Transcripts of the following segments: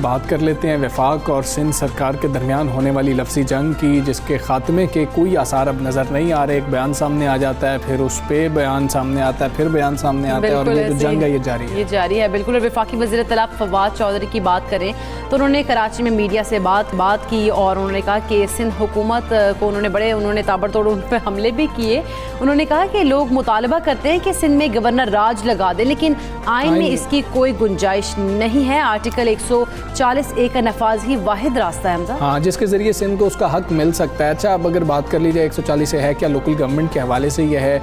बात कर लेते हैं वफाक और सिंध सरकार के दरमियान होने वाली लफ्ज़ी जंग की, जिसके ख़ात्मे के कोई आसार अब नज़र नहीं आ रहे। एक बयान सामने आ जाता है, फिर उस पर बयान सामने आता है, फिर बयान सामने आता है, और ये जो जंग है ये जारी है। बिल्कुल। वफाकी वज़ीर इत्तलात फवाद चौधरी की बात करें तो उन्होंने कराची में मीडिया से बात की और उन्होंने कहा कि सिंध हुकूमत को उन्होंने ताबड़तोड़ उन पर हमले भी किए। उन्होंने कहा कि लोग मुतालबा करते हैं कि सिंध में गवर्नर राज लगा दे, लेकिन आइन में इसकी कोई गुंजाइश नहीं है। आर्टिकल 140A का नफाज ही वाहिद रास्ता है हमजा। हाँ, जिसके ज़रिए सिंध को उसका हक मिल सकता है। अच्छा, अब अगर बात कर ली जाए 140 से है क्या, लोकल गवर्नमेंट के हवाले से यह है।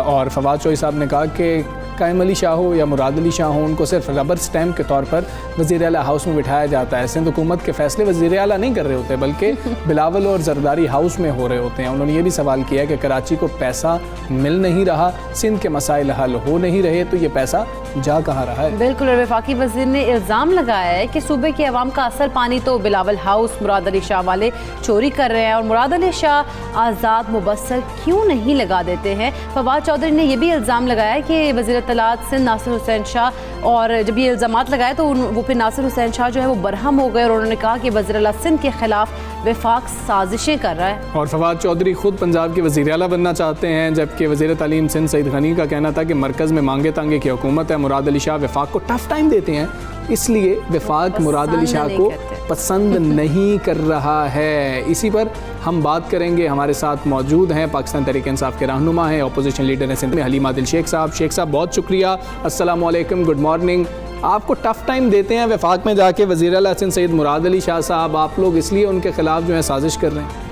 और फवाद चौधरी साहब ने कहा कि कायम अली शाह हो या मुराद अली शाह हो, उनको सिर्फ रबर स्टैम्प के तौर पर वज़ीर आला हाउस में बिठाया जाता है। सिंध हुकूमत के फैसले वज़ीर आला नहीं कर रहे होते, बल्कि बिलावल और जरदारी हाउस में हो रहे होते हैं। उन्होंने ये भी सवाल किया कि कराची को पैसा मिल नहीं रहा, सिंध के मसाइल हल हो नहीं रहे, तो ये पैसा जा कहाँ रहा है। बिल्कुल। और वफाकी वज़ीर ने इल्ज़ाम लगाया है कि सूबे के अवाम का असल पानी तो बिलावल हाउस मुराद अली शाह वाले चोरी कर रहे हैं, और मुराद अली शाह आज़ाद मुबस्सल क्यों नहीं लगा देते हैं। फवाद चौधरी ने यह भी इल्ज़ाम लगाया है कि वज़ीर इत्तलात सिंध नासिर हुसैन शाह, और जब ये इल्ज़ामात लगाए तो वो फिर नासिर हुसैन शाह जो है वो बरहम हो गए, और उन्होंने कहा कि वज़ीर आला सिंध के खिलाफ वफाक साजिशें कर रहा है। और फवाद चौधरी खुद पंजाब के वज़ीर आला बनना चाहते हैं, जबकि वज़ीर तालीम सिंध सईद गनी का कहना था कि मरकज़ में मांगे तांगे की हुकूमत है। मुराद अली शाह वफाक को टफ टाइम देते हैं, इसलिए वफाक मुराद अली शाह को पसंद नहीं कर रहा है। इसी पर हम बात करेंगे। हमारे साथ मौजूद हैं पाकिस्तान तहरीक इंसाफ के रहनुमा हैं, अपोजिशन लीडर हैं सिंध में हलीम आदिल शेख साहब। शेख साहब बहुत शुक्रिया, अस्सलाम वालेकुम, गुड मॉर्निंग। आपको टफ टाइम देते हैं वफाक में जाके वज़ीर आला सिंध सैयद मुराद अली शाह साहब, आप लोग इसलिए उनके खिलाफ जो है साजिश कर रहे हैं।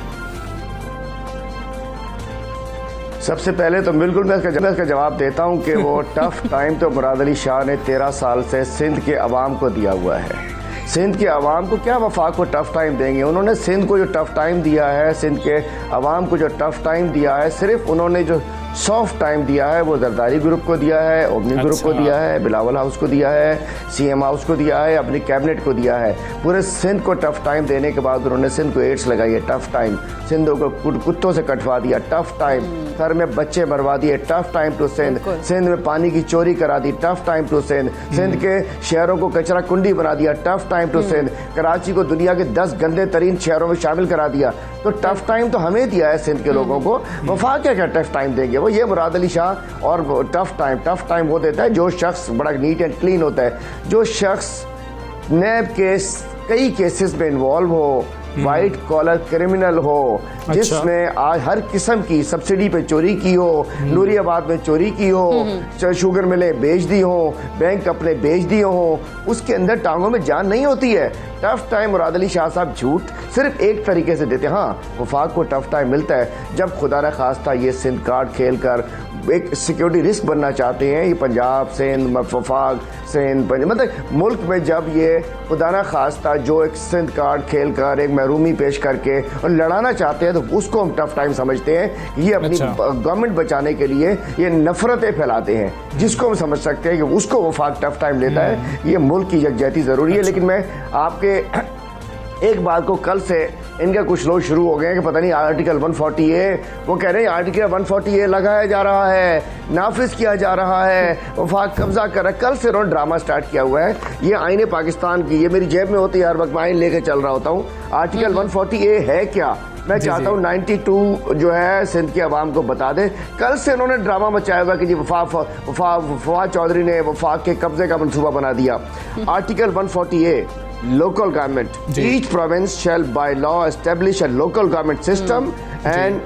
सबसे पहले तो बिल्कुल मैं इसका जवाब देता हूं कि वो टफ टाइम तो मुराद अली शाह ने 13 साल से सिंध के अवाम को दिया हुआ है। सिंध के अवाम को क्या वफाक को टफ टाइम देंगे? उन्होंने सिंध को जो टफ टाइम दिया है, सिंध के अवाम को जो टफ टाइम दिया है, सिर्फ उन्होंने जो सॉफ्ट टाइम दिया है वो जरदारी ग्रुप को दिया है, ओमनी ग्रुप को दिया है, बिलावल हाउस को दिया है, CM हाउस को दिया है, अपनी कैबिनेट को दिया है। पूरे सिंध को टफ टाइम देने के बाद उन्होंने सिंध को एड्स लगाई है, टफ टाइम। सिंधों को कुत्तों से कटवा दिया, टफ टाइम। घर में बच्चे मरवा दिए, tough time to Sindh. Sindh में पानी की चोरी करा दी, tough time to Sindh. Sindh के शहरों को कचरा कुंडी बना दिया, tough time to Sindh. Karachi को दुनिया के 10 गंदे तरीन शहरों में शामिल करा दिया। तो टफ टाइम तो हमें दिया है सिंध के लोगों को, वफाक क्या टफ टाइम देंगे? वो ये मुराद अली शाह और टफ टाइम वो देता है जो शख्स बड़ा नीट एंड क्लीन होता है, जो शख्स नैब केस कई केसेस में इन्वॉल्व हो, वाइट कॉलर क्रिमिनल हो, जिसमें आज हर किस्म की सब्सिडी पे चोरी की हो, नूरियाबाद में चोरी की हो, शुगर मिलें बेच दी हो, बैंक अपने बेच दिए हो, उसके अंदर टांगों में जान नहीं होती है। टफ टाइम मुराद अली शाह साहब झूठ सिर्फ एक तरीके से देते हैं। हाँ, वफाक को टफ टाइम मिलता है जब खुदा न खास्ता ये सिंध कार्ड खेल कर एक सिक्योरिटी रिस्क बनना चाहते हैं। ये पंजाब सिंध वफाक सिंध मतलब मुल्क में जब ये खुदा न खास्ता जो एक सिंध कार्ड खेल कर एक महरूमी पेश करके और लड़ाना चाहते हैं, तो उसको हम टफ टाइम समझते हैं। ये अपनी गवर्नमेंट बचाने के लिए ये नफरतें फैलाते हैं, जिसको हम समझ सकते हैं कि उसको वफाक टफ टाइम लेता है। ये मुल्क की यकजहती ज़रूरी है। लेकिन मैं आपके एक बात को, कल से इनका कुछ लोग शुरू हो गए कि पता नहीं आर्टिकल 140A, वो कह रहे हैं आर्टिकल 140A लगाया जा रहा है, नाफिज किया जा रहा है, वफाक कब्जा कर रहा है। कल से उन्होंने ड्रामा स्टार्ट किया हुआ है। ये आईने पाकिस्तान की, ये मेरी जेब में होती है हर वक्त, मैं आइन लेके चल रहा होता हूँ। आर्टिकल 140A है क्या? मैं चाहता हूँ 92 जो है सिंध के अवाम को बता दे। कल से उन्होंने ड्रामा मचाया हुआ कि जी फवाद चौधरी ने वफाक के कब्जे का मंसूबा बना दिया। Article 140A, local government. Each province shall by law establish a local government system and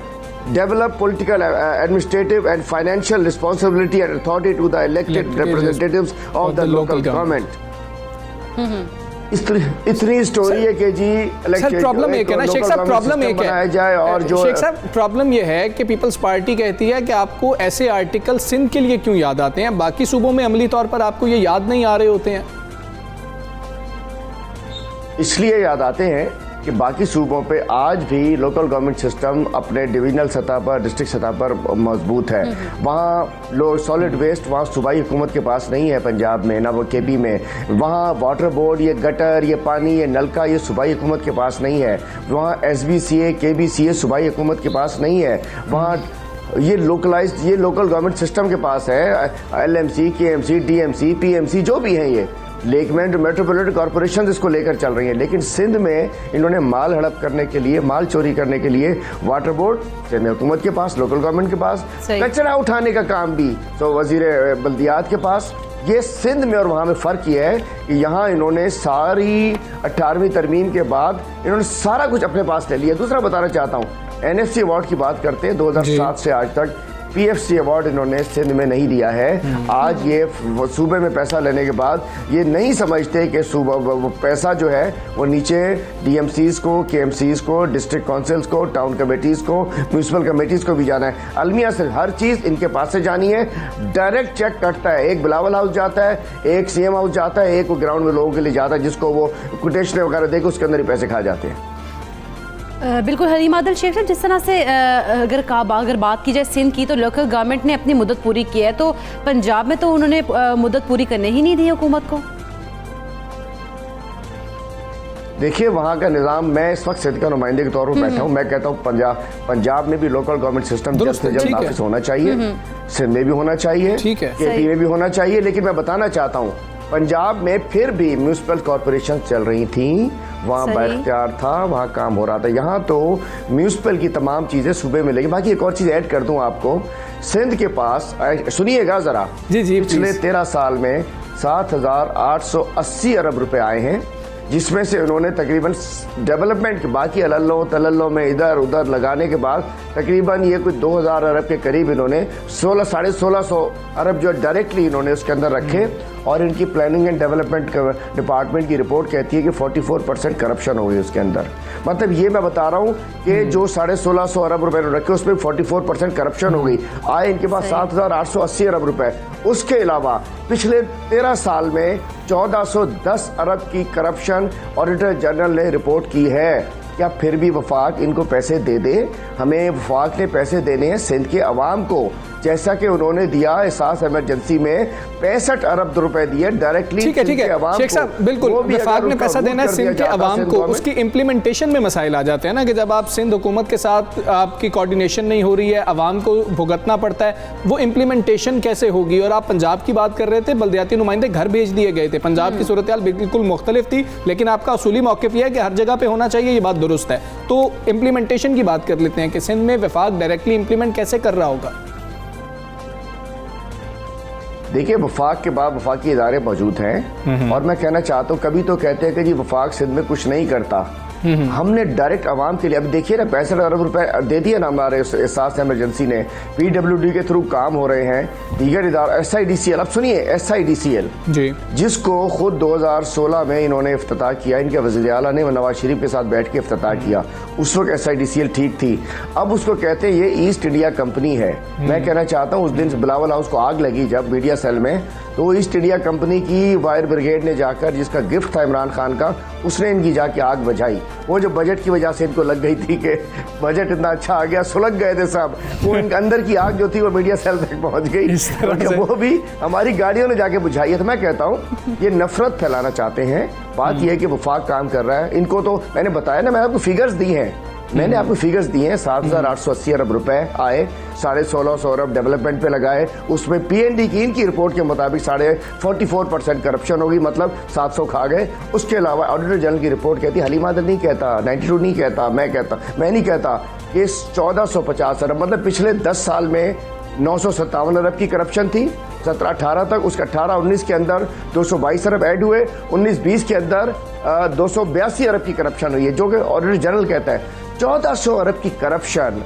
develop political, administrative and financial responsibility and authority to the elected representatives of the local government. इतनी story है कि जी sir problem एक है ना शेख साहब, problem एक है जाए। और जो शेख साहब प्रॉब्लम ये है कि पीपल्स पार्टी कहती है कि आपको ऐसे आर्टिकल सिंध के लिए क्यों याद आते हैं, बाकी सूबों में अमली तौर पर आपको ये याद नहीं आ रहे होते हैं। इसलिए याद आते हैं कि बाकी सूबों पे आज भी लोकल गवर्नमेंट सिस्टम अपने डिविजनल सतह पर, डिस्ट्रिक्ट सतह पर मजबूत है। वहाँ लोग सॉलिड वेस्ट वहाँ सूबाई हुकूमत के पास नहीं है, पंजाब में ना वो KB में। वहाँ वाटर बोर्ड, ये गटर, ये पानी, ये नलका, ये सूबाई हुकूमत के पास नहीं है। वहाँ SBCA KBCA सूबाई हुकूमत के पास नहीं है। वहाँ ये लोकलाइज्ड, ये लोकल गवर्नमेंट सिस्टम के पास है। LMC KMC DMC PMC जो भी हैं, ये लेकमैन जो मेट्रोपॉलिटन कॉर्पोरेशन इसको लेकर चल रही है, लेकिन सिंध में इन्होंने माल हड़प करने के लिए, माल चोरी करने के लिए वाटर बोर्ड सिंध हुकूमत के पास, लोकल गवर्नमेंट के पास, कचरा उठाने का काम भी तो वजीर बल्दियात के पास। ये सिंध में और वहाँ में फ़र्क ये है कि यहाँ इन्होंने सारी 18वीं तरमीम के बाद इन्होंने सारा कुछ अपने पास ले लिया। दूसरा बताना चाहता हूँ, NFC अवार्ड की बात करते हैं, 2007 से आज तक PFC अवार्ड इन्होंने सिंध में नहीं दिया है। आज ये सूबे में पैसा लेने के बाद ये नहीं समझते कि सूबा वो पैसा जो है वो नीचे DMCs को, KMCs को, डिस्ट्रिक्ट काउंसिल्स को, टाउन कमेटीज़ को, म्यूनसिपल कमेटीज़ को भी जाना है। अलमिया से हर चीज़ इनके पास से जानी है, डायरेक्ट चेक कटता है। एक बिलावल हाउस जाता है, एक CM हाउस जाता है, एक ग्राउंड में लोगों के लिए जाता है, जिसको वो कोटेशन वगैरह देकर उसके अंदर ही पैसे खा जाते हैं। बिल्कुल हलीम आदिल शेख साहब, जिस तरह से अगर बात की जाए सिंध की, तो लोकल गवर्नमेंट ने अपनी मुद्दत पूरी की है, तो पंजाब में तो उन्होंने मुद्दत पूरी करने ही नहीं दी हुकूमत को। देखिए वहाँ का निज़ाम, मैं इस वक्त सिंध का नुमाइंदे के तौर पर बैठा हूँ, मैं कहता हूँ पंजाब में भी लोकल गवर्नमेंट सिस्टम जल्द से जल्द नाफिज होना चाहिए, सिंध में भी होना चाहिए, KP में भी होना चाहिए। लेकिन मैं बताना चाहता हूँ, पंजाब में फिर भी म्यूनसिपल कॉरपोरेशन चल रही थी, वहाँ बाइख्तियार था, वहाँ काम हो रहा था। यहाँ तो म्यूनसिपल की तमाम चीज़ें सूबे में लगी। बाकी एक और चीज़ ऐड कर दूँ आपको, सिंध के पास सुनिएगा ज़रा, पिछले 13 साल में 7,880 अरब रुपए आए हैं, जिसमें से उन्होंने तकरीबन डेवलपमेंट के बाकी अल्लो तल्लो में इधर उधर लगाने के बाद तकरीबन ये कुछ 2,000 अरब के करीब इन्होंने 1600 अरब जो डायरेक्टली इन्होंने उसके अंदर रखे। और इनकी प्लानिंग एंड डेवलपमेंट डिपार्टमेंट की रिपोर्ट कहती है कि 44% करप्शन हो गई उसके अंदर। मतलब ये मैं बता रहा हूँ कि जो 1650 अरब रुपए रखे उसमें 44% करप्शन हो गई। आए इनके पास 7,880 अरब रुपए। उसके अलावा पिछले 13 साल में 1410 अरब की करप्शन ऑडिटर जनरल ने रिपोर्ट की है। क्या फिर भी वफाक इनको पैसे दे दे? हमें वफाक ने पैसे देने हैं सिंध के अवाम को, जैसा कि उन्होंने दिया एहसास इमरजेंसी में 65 अरब रुपए दिए डायरेक्टली। ठीक है शेख साहब, बिल्कुल वफाक ने पैसा देना है सिंध के अवाम को, उसकी इम्प्लीमेंटेशन में मसाइल आ जाते हैं ना, कि जब आप सिंध हुकूमत के साथ आपकी कोऑर्डिनेशन नहीं हो रही है, अवाम को भुगतना पड़ता है, वो इम्प्लीमेंटेशन कैसे होगी? और आप पंजाब की बात कर रहे थे, बल्दियाती नुमाइंदे घर भेज दिए गए थे, पंजाब की सूरत हाल बिल्कुल मुख्तलिफ थी, लेकिन आपका असूली मौक़िफ़ यह है कि हर जगह पे होना चाहिए, ये बात दुरुस्त है। तो इम्प्लीमेंटेशन की बात कर लेते हैं कि सिंध में वफाक डायरेक्टली इम्प्लीमेंट कैसे कर रहा होगा? देखिए वफाक के बाद वफाकी इदारे मौजूद हैं, और मैं कहना चाहता हूँ, कभी तो कहते हैं कि जी वफाक सिंध में कुछ नहीं करता। हमने डायरेक्ट आवाम के लिए, अभी देखिए ना 65 अरब रुपए दे दिए ना हमारे एहसास इमरजेंसी ने, PWD के थ्रू काम हो रहे हैं, दीगर इदारा SIDCL, अब सुनिए SIDCL जी, जिसको खुद 2016 में इन्होंने इफ्तिताह किया, इनके वज़ीर आला ने नवाज शरीफ के साथ बैठ के इफ्तिताह किया। उस वक्त SIDCL ठीक थी, अब उसको कहते हैं ये ईस्ट इंडिया कंपनी है। मैं कहना चाहता हूँ उस दिन बिलावल हाउस को आग लगी जब मीडिया सेल में, तो ईस्ट इंडिया कंपनी की फायर ब्रिगेड ने जाकर, जिसका गिफ्ट था इमरान खान का, उसने इनकी जाके आग बुझाई। वो जो बजट की वजह से इनको लग गई थी कि बजट इतना अच्छा आ गया, सुलग गए थे सब, वो इनके अंदर की आग जो थी वो मीडिया सेल तक पहुंच गई, तो वो भी हमारी गाड़ियों ने जाके बुझाई है। तो मैं कहता हूँ ये नफरत फैलाना चाहते हैं। बात यह है कि वफाक काम कर रहा है, इनको तो मैंने बताया ना, मैंने आपको फिगर्स दी हैं, मैंने आपको फिगर्स दिए हैं। 7,880 अरब रुपए आए, 1650 अरब डेवलपमेंट पे लगाए, उसमें PND की इनकी रिपोर्ट के मुताबिक 44% करप्शन होगी, मतलब 700 खा गए। उसके अलावा ऑडिटर जनरल की रिपोर्ट कहती, हलीम आदिल नहीं कहता, 92 नहीं कहता, मैं नहीं कहता, कि 1450 अरब, मतलब पिछले 10 साल में 957 अरब की करप्शन थी 17-18 तक। उसका 18-19 के अंदर 222 अरब ऐड हुए, 19-20 के अंदर 282 अरब की करप्शन हुई है, जो कि ऑडिटर जनरल कहता है। 1400 अरब की करप्शन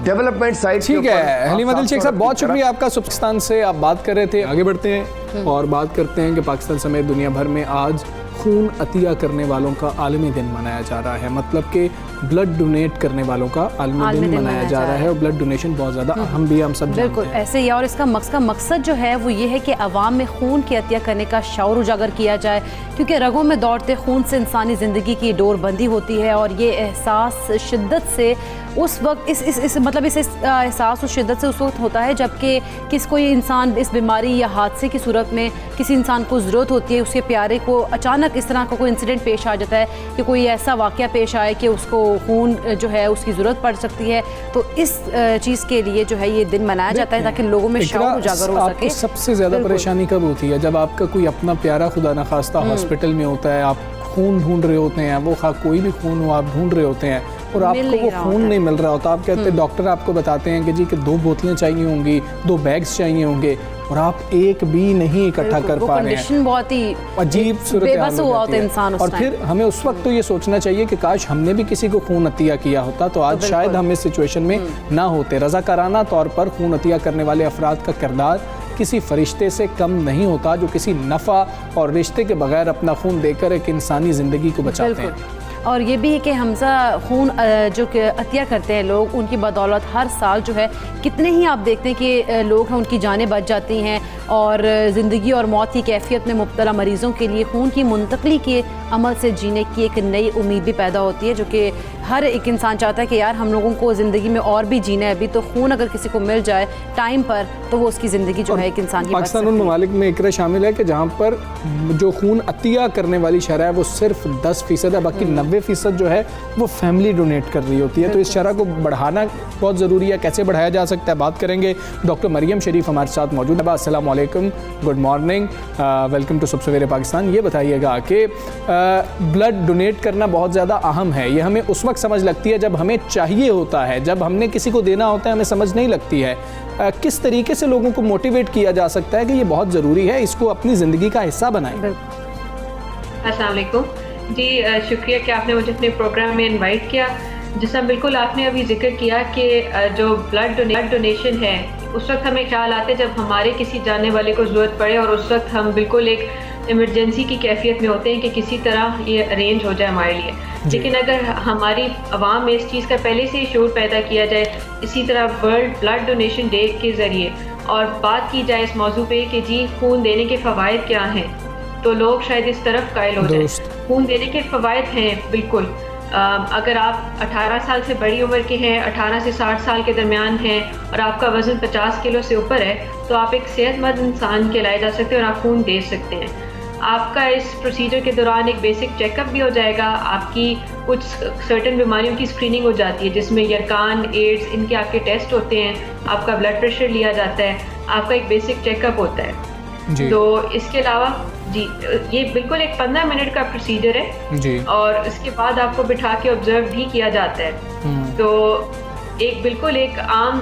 डेवलपमेंट साइड। ठीक है हलीम आदिल शेख साहब, बहुत शुक्रिया आपका। पाकिस्तान से आप बात कर रहे थे, आगे बढ़ते हैं और बात करते हैं कि पाकिस्तान समेत दुनिया भर में आज खून अतिया करने वालों का आलमी दिन मनाया जा रहा है, मतलब कि ब्लड डोनेट करने वालों का आलमी दिन मनाया जा रहा है, और ब्लड डोनेशन बहुत ज़्यादा अहम भी, हम सब बिल्कुल ऐसे ही। और इसका मकसद जो है वो ये है कि अवाम में खून की अतिया करने का शऊर उजागर किया जाए, क्योंकि रगों में दौड़ते खून से इंसानी ज़िंदगी की डोर बंदी होती है, और ये एहसास शिद्दत से उस वक्त इस मतलब इस एहसास और शिद्दत से उस वक्त होता है जबकि कोई इंसान इस बीमारी या हादसे की सूरत में किसी इंसान को ज़रूरत होती है, उसके प्यारे को अचानक इस तरह का कोई इंसिडेंट पेश आ जाता है कि कोई ऐसा वाक़या पेश आए कि उसको खून जो है उसकी ज़रूरत पड़ सकती है। तो इस चीज़ के लिए जो है ये दिन मनाया जाता है ताकि लोगों में शौक उजागर हो सके। सबसे ज़्यादा परेशानी कब होती है? जब आपका कोई अपना प्यारा खुदा न खास्ता हॉस्पिटल में होता है, आप खून ढूंढ रहे होते हैं, वो कोई भी खून हो आप ढूंढ रहे होते हैं और आपको वो खून नहीं मिल रहा होता। आप कहते हैं, डॉक्टर आपको बताते हैं कि जी कि 2 बोतलें चाहिए होंगी, 2 बैग्स चाहिए होंगे और आप एक भी नहीं इकट्ठा कर पा रहे हैं। बहुत ही अजीब बेबस हुआ होता है इंसान। और फिर हमें उस वक्त तो ये सोचना चाहिए कि काश हमने भी किसी को खून अतिया किया होता तो आज शायद हम इस सिचुएशन में ना होते। रज़ाकाराना तौर पर खून अतिया करने वाले अफराद का किरदार किसी फरिश्ते से कम नहीं होता जो किसी नफ़ा और रिश्ते के बगैर अपना खून देकर एक इंसानी ज़िंदगी को बचाते हैं। और ये भी है कि हमजा खून जो कि अतिया करते हैं लोग, उनकी बदौलत हर साल जो है कितने ही आप देखते हैं कि लोग हैं उनकी जानें बच जाती हैं और ज़िंदगी और मौत की कैफियत में मुब्तला मरीज़ों के लिए खून की मुंतकली के अमल से जीने की एक नई उम्मीद भी पैदा होती है, जो कि हर एक इंसान चाहता है कि यार हम लोगों को ज़िंदगी में और भी जीना है अभी, तो खून अगर किसी को मिल जाए टाइम पर तो वो उसकी ज़िंदगी जो है एक इंसान की। पाकिस्तान उन ममालिक में इकरा शामिल है कि जहाँ पर जो खून अतिया करने वाली शरह है वो सिर्फ 10% है, बाकी 90% जो है वो फैमिली डोनेट कर रही होती है। तो इस शरह को बढ़ाना बहुत ज़रूरी है। कैसे बढ़ाया जा सकता है बात करेंगे। डॉक्टर मरियम शरीफ हमारे साथ मौजूद है। अस्सलाम वालेकुम, गुड मॉर्निंग, वेलकम टू सबसे सवेरे पाकिस्तान। ये बताइएगा कि ब्लड डोनेट करना बहुत ज़्यादा अहम है। ये हमें उस वक्त समझ लगती है जब हमें चाहिए होता है, जब हमने किसी को देना होता है हमें समझ नहीं लगती है। किस तरीके से लोगों को मोटिवेट किया जा सकता है कि ये बहुत ज़रूरी है, इसको अपनी ज़िंदगी का हिस्सा बनाएं? अस्सलाम वालेकुम जी, शुक्रिया कि आपने मुझे अपने प्रोग्राम में इनवाइट किया। जिसमें बिल्कुल आपने अभी जिक्र किया कि जो ब्लड डोनेशन है उस वक्त हमें ख्याल आता है जब हमारे किसी जानने वाले को ज़रूरत पड़े और उस वक्त हम बिल्कुल एक इमरजेंसी की कैफियत में होते हैं कि किसी तरह ये अरेंज हो जाए हमारे लिए। लेकिन अगर हमारी आवाम में इस चीज़ का पहले से ही शूर पैदा किया जाए, इसी तरह वर्ल्ड ब्लड डोनेशन डे के ज़रिए और बात की जाए इस मौजू पे कि जी खून देने के फ़वाइद क्या हैं, तो लोग शायद इस तरफ कायल हो जाए। खून देने के फ़वाइद हैं बिल्कुल। अगर आप 18 साल से बड़ी उम्र के हैं, 18 से 60 साल के दरमियान हैं और आपका वज़न 50 किलो से ऊपर है, तो आप एक सेहतमंद इंसान कहलाए जा सकते हैं और आप खून दे सकते हैं। आपका इस प्रोसीजर के दौरान एक बेसिक चेकअप भी हो जाएगा। आपकी कुछ सर्टेन बीमारियों की स्क्रीनिंग हो जाती है जिसमें यरकान, एड्स, इनके आपके टेस्ट होते हैं, आपका ब्लड प्रेशर लिया जाता है, आपका एक बेसिक चेकअप होता है जी। तो इसके अलावा जी ये बिल्कुल एक 15 मिनट का प्रोसीजर है जी। और इसके बाद आपको बिठा के ऑब्जर्व भी किया जाता है। तो एक बिल्कुल एक आम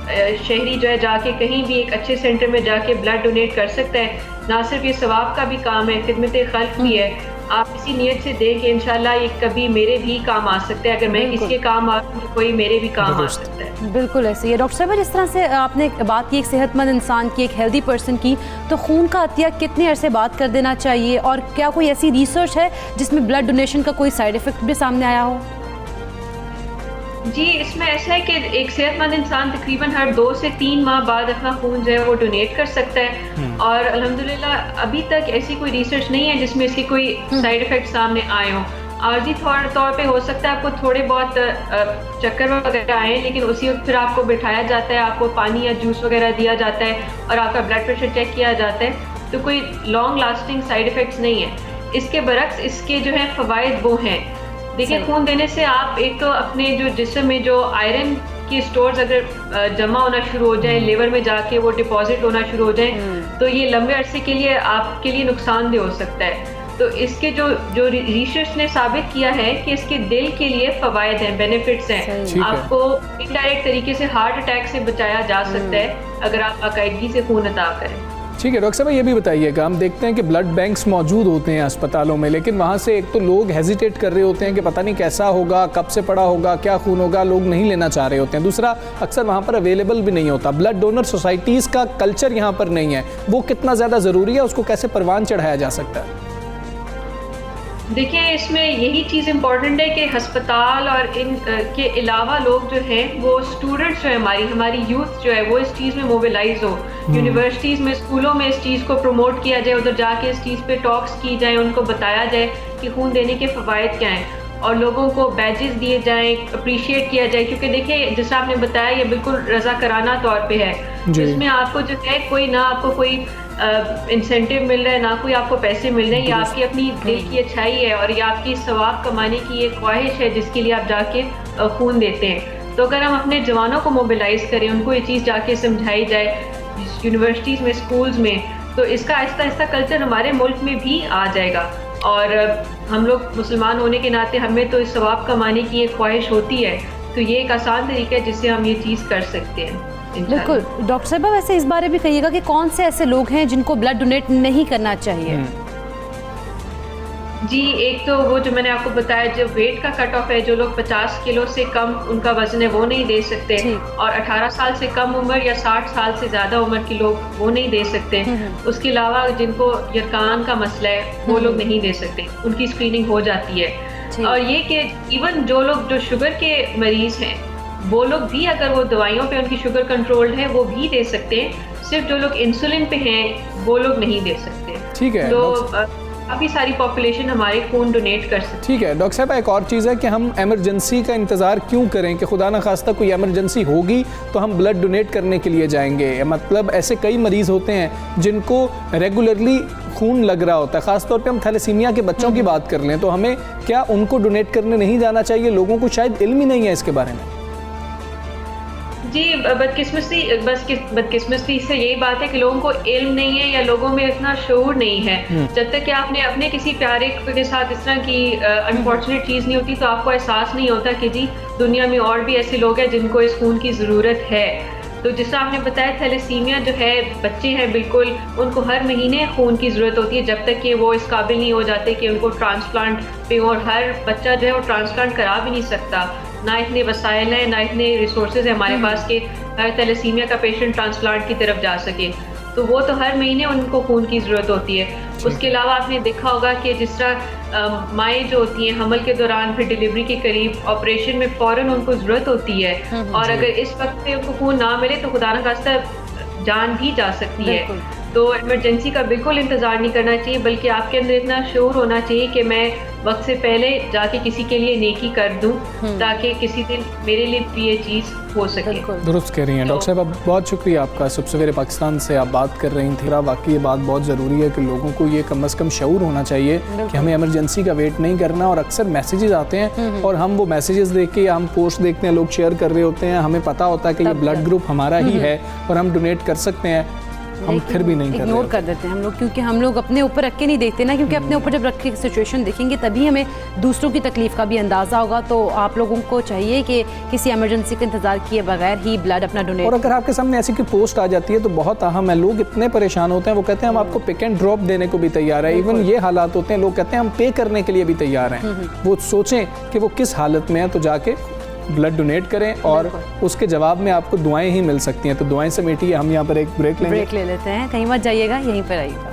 शहरी जो है जाके कहीं भी एक अच्छे सेंटर में जाके ब्लड डोनेट कर सकता है। ना सिर्फ ये सवाब का भी काम है, खिदमत खल्क भी है। आप इसी नीयत से दें कि इंशाल्लाह ये कभी मेरे भी काम आ सकते हैं। अगर मैं किसी के काम आ तो कोई मेरे भी काम आ सकता है। बिल्कुल ऐसे ही है। डॉक्टर साहब, जिस तरह से आपने बात की एक सेहतमंद इंसान की, एक हेल्दी पर्सन की, तो खून का अतिया कितने अरसे बाद कर देना चाहिए और क्या कोई ऐसी रिसर्च है जिसमें ब्लड डोनेशन का कोई साइड इफेक्ट भी सामने आया हो? जी, इसमें ऐसा है कि एक सेहतमंद इंसान तकरीबन हर 2 से 3 माह बाद अपना खून जो है वो डोनेट कर सकता है और अल्हम्दुलिल्लाह अभी तक ऐसी कोई रिसर्च नहीं है जिसमें इसके कोई साइड इफेक्ट सामने आए हों। आर्जी तौर पे हो सकता है आपको थोड़े बहुत चक्कर वगैरह आए, लेकिन उसी वक्त फिर आपको बिठाया जाता है, आपको पानी या जूस वगैरह दिया जाता है और आपका ब्लड प्रेशर चेक किया जाता है, तो कोई लॉन्ग लास्टिंग साइड इफेक्ट्स नहीं है। इसके बरक्स इसके जो है फ़वाइद वो हैं। देखिए, खून देने से आप एक तो अपने जो जिस्म में जो आयरन के स्टोर्स अगर जमा होना शुरू हो जाए, लिवर में जाके वो डिपॉजिट होना शुरू हो जाए, तो ये लंबे अरसे के लिए आपके लिए नुकसानदेह हो सकता है। तो इसके जो रिसर्च ने साबित किया है कि इसके दिल के लिए फ़वाइद हैं, बेनिफिट्स हैं। आपको इनडायरेक्ट तरीके से हार्ट अटैक से बचाया जा सकता है अगर आप बाकायदगी से खून अता करें। ठीक है डॉक्टर साहब, ये भी बताइएगा, हम देखते हैं कि ब्लड बैंक्स मौजूद होते हैं अस्पतालों में, लेकिन वहाँ से एक तो लोग हेजिटेट कर रहे होते हैं कि पता नहीं कैसा होगा, कब से पड़ा होगा, क्या खून होगा, लोग नहीं लेना चाह रहे होते हैं। दूसरा, अक्सर वहाँ पर अवेलेबल भी नहीं होता। ब्लड डोनर सोसाइटीज़ का कल्चर यहाँ पर नहीं है, वो कितना ज़्यादा ज़रूरी है, उसको कैसे परवान चढ़ाया जा सकता है? देखिए, इसमें यही चीज़ इम्पॉर्टेंट है कि हस्पताल और इन के अलावा लोग जो हैं वो स्टूडेंट्स जो है हमारी यूथ जो है वो इस चीज़ में मोबिलाइज हो। यूनिवर्सिटीज़ में, स्कूलों में इस चीज़ को प्रमोट किया जाए, उधर जाके इस चीज़ पे टॉक्स की जाए, उनको बताया जाए कि खून देने के फ़वाइद क्या हैं। और लोगों को बैजेस दिए जाएं, अप्रिशिएट किया जाए, क्योंकि देखिए जैसा आपने बताया ये बिल्कुल रज़ाकाराना तौर पे है, जिसमें आपको जो है कोई ना आपको कोई इंसेंटिव मिल रहा है, ना कोई आपको पैसे मिल रहे हैं, ये आपकी अपनी दिल की अच्छाई है और ये आपकी सवाब कमाने की ये ख्वाहिश है जिसके लिए आप जाके खून देते हैं। तो अगर हम अपने जवानों को मोबिलाइज करें, उनको ये चीज़ जाके समझाई जाए यूनिवर्सिटीज़ में, स्कूल्स में, तो इसका आहिस्ता आहिस्ता कल्चर हमारे मुल्क में भी आ जाएगा। और हम लोग मुसलमान होने के नाते हमें तो इस सवाब कमाने की एक ख्वाहिश होती है, तो ये एक आसान तरीका है जिससे हम ये चीज़ कर सकते हैं। बिल्कुल। डॉक्टर साहिबा वैसे इस बारे में कहिएगा कि कौन से ऐसे लोग हैं जिनको ब्लड डोनेट नहीं करना चाहिए? जी, एक तो वो जो मैंने आपको बताया, जो वेट का कट ऑफ है, जो लोग 50 किलो से कम उनका वजन है वो नहीं दे सकते, और 18 साल से कम उम्र या 60 साल से ज़्यादा उम्र के लोग वो नहीं दे सकते। उसके अलावा जिनको यरकान का मसला है वो लोग नहीं दे सकते, उनकी स्क्रीनिंग हो जाती है। और ये कि इवन जो लोग जो शुगर के मरीज़ हैं वो लोग भी अगर वो दवाइयों पे उनकी शुगर कंट्रोल्ड है वो भी दे सकते हैं, सिर्फ जो लोग इंसुलिन पे हैं वो लोग नहीं दे सकते। ठीक है, तो काफ़ी सारी पॉपुलेशन हमारे खून डोनेट कर सकती है। ठीक है डॉक्टर साहब, एक और चीज़ है कि हम एमरजेंसी का इंतज़ार क्यों करें कि खुदा न खास्ता कोई एमरजेंसी होगी तो हम ब्लड डोनेट करने के लिए जाएंगे। मतलब ऐसे कई मरीज़ होते हैं जिनको रेगुलरली खून लग रहा होता है, ख़ासतौर पे हम थैलेसीमिया के बच्चों की बात कर लें, तो हमें क्या उनको डोनेट करने नहीं जाना चाहिए? लोगों को शायद इल्म ही नहीं है इसके बारे में। जी, बदकिस्मती से यही बात है कि लोगों को इल्म नहीं है या लोगों में इतना शऊर नहीं है। जब तक कि आपने अपने किसी प्यारे के साथ इस तरह की अनफॉर्चुनेट चीज़ नहीं होती तो आपको एहसास नहीं होता कि जी दुनिया में और भी ऐसे लोग हैं जिनको इस खून की ज़रूरत है। तो जिससे आपने बताया थैलेसीमिया जो है, बच्चे हैं बिल्कुल, उनको हर महीने खून की ज़रूरत होती है जब तक कि वो इस काबिल नहीं हो जाते कि उनको ट्रांसप्लांट पे, और हर बच्चा जो है वो ट्रांसप्लांट करा भी नहीं सकता, ना इतने वसाइल हैं, ना इतने रिसोर्सेज हैं हमारे पास कि थैलेसीमिया का पेशेंट ट्रांसप्लांट की तरफ जा सके। तो वो तो हर महीने उनको खून की ज़रूरत होती है। उसके अलावा आपने देखा होगा कि जिस तरह माएँ जो होती हैं हमल के दौरान फिर डिलीवरी के करीब ऑपरेशन में फ़ौरन उनको ज़रूरत होती है, और अगर इस वक्त पे उनको खून ना मिले तो खुदा न खास्ता जान भी जा सकती है। तो इमरजेंसी का बिल्कुल इंतज़ार नहीं करना चाहिए, बल्कि आपके अंदर इतना शऊर होना चाहिए कि मैं वक्त से पहले जाके किसी के लिए नेकी कर दूं ताकि किसी दिन मेरे लिए भी ये चीज़ हो सके। दुरुस्त कह रही हैं डॉक्टर साहब, बहुत शुक्रिया आपका। सुबह सवेरे पाकिस्तान से आप बात कर रही थी। वाकई ये बात बहुत ज़रूरी है कि लोगों को ये कम अज़ कम शऊर होना चाहिए कि हमें इमरजेंसी का वेट नहीं करना। और अक्सर मैसेजेस आते हैं और हम वो मैसेजेस देख के या हम पोस्ट देखते हैं, लोग शेयर कर रहे होते हैं, हमें पता होता है कि ये ब्लड ग्रुप हमारा ही है और हम डोनेट कर सकते हैं, हम फिर भी नहीं इग्नोर कर देते हैं हम लोग, क्योंकि हम लोग अपने ऊपर रख के नहीं देखते ना, क्योंकि अपने ऊपर जब रख के सिचुएशन देखेंगे तभी हमें दूसरों की तकलीफ का भी अंदाज़ा होगा। तो आप लोगों को चाहिए कि किसी इमरजेंसी का इंतजार किए बगैर ही ब्लड अपना डोनेट। और अगर आपके सामने ऐसी कोई पोस्ट आ जाती है तो बहुत अहम है, लोग इतने परेशान होते हैं, वो कहते हैं हम आपको पिक एंड ड्रॉप देने को भी तैयार है। इवन ये हालात होते हैं, लोग कहते हैं हम पे करने के लिए भी तैयार हैं। वो सोचें कि वो किस हालत में है तो जाके ब्लड डोनेट करें और उसके जवाब में आपको दुआएं ही मिल सकती हैं। तो दुआएं समेटिए, हम यहाँ पर एक ब्रेक ले लेते हैं। कहीं मत जाइएगा, यहीं पर आइएगा।